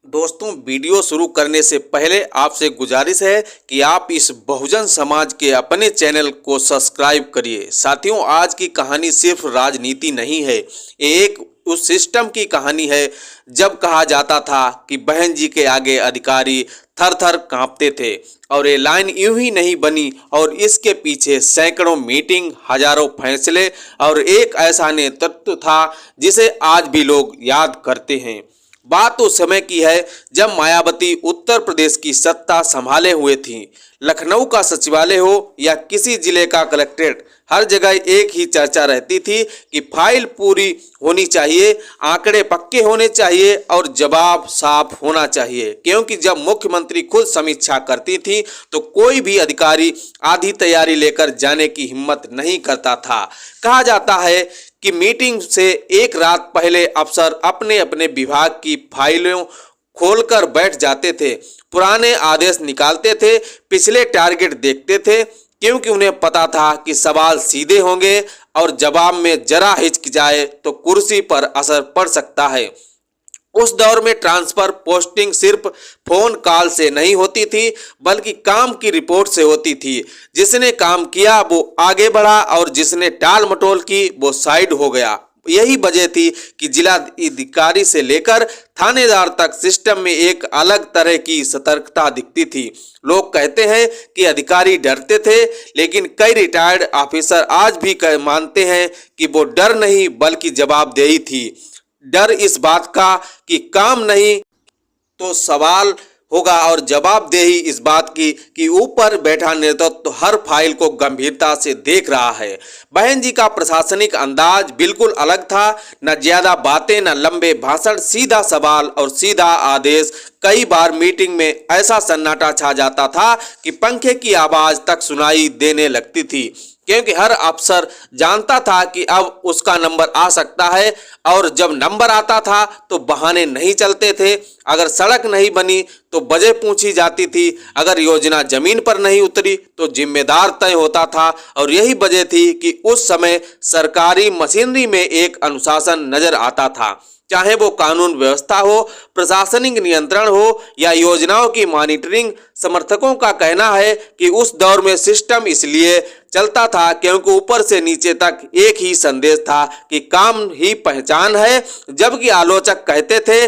दोस्तों, वीडियो शुरू करने से पहले आपसे गुजारिश है कि आप इस बहुजन समाज के अपने चैनल को सब्सक्राइब करिए। साथियों, आज की कहानी सिर्फ राजनीति नहीं है, ये एक उस सिस्टम की कहानी है जब कहा जाता था कि बहन जी के आगे अधिकारी थर थर कांपते थे। और ये लाइन यूं ही नहीं बनी और इसके पीछे सैकड़ों मीटिंग, हजारों फैसले और एक ऐसा नेतृत्व था जिसे आज भी लोग याद करते हैं। बात उस समय की है जब मायावती उत्तर प्रदेश की सत्ता संभाले हुए थी। लखनऊ का सचिवालय हो या किसी जिले का कलेक्ट्रेट, हर जगह एक ही चर्चा रहती थी कि फाइल पूरी होनी चाहिए, आंकड़े पक्के होने चाहिए और जवाब साफ होना चाहिए। क्योंकि जब मुख्यमंत्री खुद समीक्षा करती थी तो कोई भी अधिकारी आधी तैयारी लेकर जाने की हिम्मत नहीं करता था। कहा जाता है कि मीटिंग से एक रात पहले अफसर अपने अपने विभाग की फाइलों खोलकर बैठ जाते थे, पुराने आदेश निकालते थे, पिछले टारगेट देखते थे, क्योंकि उन्हें पता था कि सवाल सीधे होंगे और जवाब में जरा हिचकिचाए तो कुर्सी पर असर पड़ सकता है। उस दौर में ट्रांसफर पोस्टिंग सिर्फ फोन कॉल से नहीं होती थी, बल्कि काम की रिपोर्ट से होती थी। जिसने काम किया वो आगे बढ़ा और जिसने टाल मटोल की वो साइड हो गया। यही वजह थी कि जिला अधिकारी से लेकर थानेदार तक सिस्टम में एक अलग तरह की सतर्कता दिखती थी। लोग कहते हैं कि अधिकारी डरते थे, लेकिन कई रिटायर्ड ऑफिसर आज भी मानते हैं कि वो डर नहीं बल्कि जवाबदेही थी। डर इस बात का कि काम नहीं तो सवाल होगा, और जवाबदेही इस बात की कि ऊपर बैठा नेतृत्व तो हर फाइल को गंभीरता से देख रहा है। बहन जी का प्रशासनिक अंदाज बिल्कुल अलग था। न ज्यादा बातें, न लंबे भाषण, सीधा सवाल और सीधा आदेश। कई बार मीटिंग में ऐसा सन्नाटा छा जाता था कि पंखे की आवाज तक सुनाई देने लगती थी, क्योंकि हर अफसर जानता था कि अब उसका नंबर आ सकता है। और जब नंबर आता था तो बहाने नहीं चलते थे। अगर सड़क नहीं बनी तो वजह पूछी जाती थी, अगर योजना जमीन पर नहीं उतरी तो जिम्मेदार तय होता था। और यही वजह थी कि उस समय सरकारी मशीनरी में एक अनुशासन नजर आता था। चाहे वो कानून व्यवस्था हो, प्रशासनिक नियंत्रण हो या योजनाओं की मॉनिटरिंग। समर्थकों का कहना है कि उस दौर में सिस्टम इसलिए चलता था क्योंकि ऊपर से नीचे तक एक ही संदेश था कि काम ही पहचान है। जबकि आलोचक कहते थे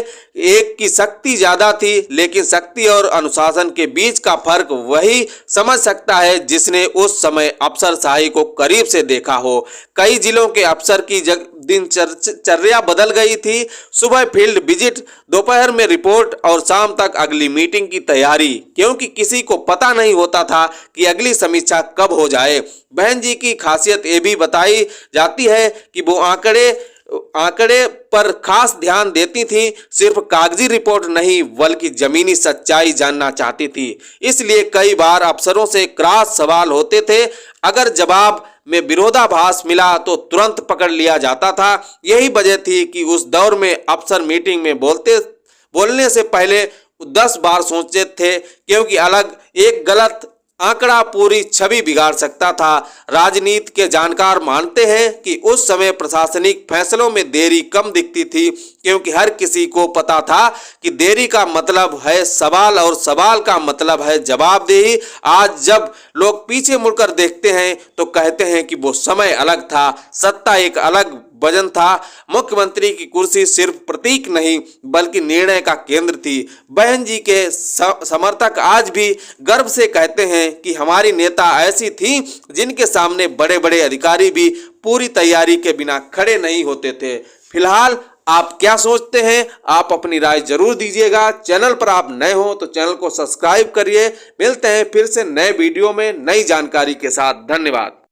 एक की शक्ति ज्यादा थी, लेकिन शक्ति और अनुशासन के बीच का फर्क वही समझ सकता है जिसने उस समय अफसरशाही को करीब से देखा हो। कई जिलों के अफसर की दिनचर्या बदल गई थी। सुबह फील्ड विजिट, दोपहर में रिपोर्ट और शाम तक अगली मीटिंग की तैयारी, क्योंकि किसी को पता नहीं होता था कि अगली समीक्षा कब हो जाए। बहन जी की खासियत ये भी बताई जाती है कि वो आंकड़े पर खास ध्यान देती थी। सिर्फ कागजी रिपोर्ट नहीं बल्कि जमीनी सच्चाई जानना चाहती थी। इसलिए कई बार अफसरों से क्रॉस सवाल होते थे। अगर जवाब में विरोधाभास मिला तो तुरंत पकड़ लिया जाता था। यही वजह थी कि उस दौर में अफसर मीटिंग में बोलने से पहले 10 बार सोचते थे, क्योंकि अलग एक गलत आंकड़ा पूरी छवि बिगाड़ सकता था। राजनीति के जानकार मानते हैं कि उस समय प्रशासनिक फैसलों में देरी कम दिखती थी, क्योंकि हर किसी को पता था कि देरी का मतलब है सवाल और सवाल का मतलब है जवाबदेही। आज जब लोग पीछे मुड़कर देखते हैं तो कहते हैं कि वो समय अलग था, सत्ता एक अलग वजन था। मुख्यमंत्री की कुर्सी सिर्फ प्रतीक नहीं बल्कि निर्णय का केंद्र थी। बहन जी के समर्थक आज भी गर्व से कहते हैं कि हमारी नेता ऐसी थी जिनके सामने बड़े बड़े अधिकारी भी पूरी तैयारी के बिना खड़े नहीं होते थे। फिलहाल आप क्या सोचते हैं? आप अपनी राय जरूर दीजिएगा। चैनल पर आप नए हो तो चैनल को सब्सक्राइब करिए। मिलते हैं फिर से नए वीडियो में नई जानकारी के साथ। धन्यवाद।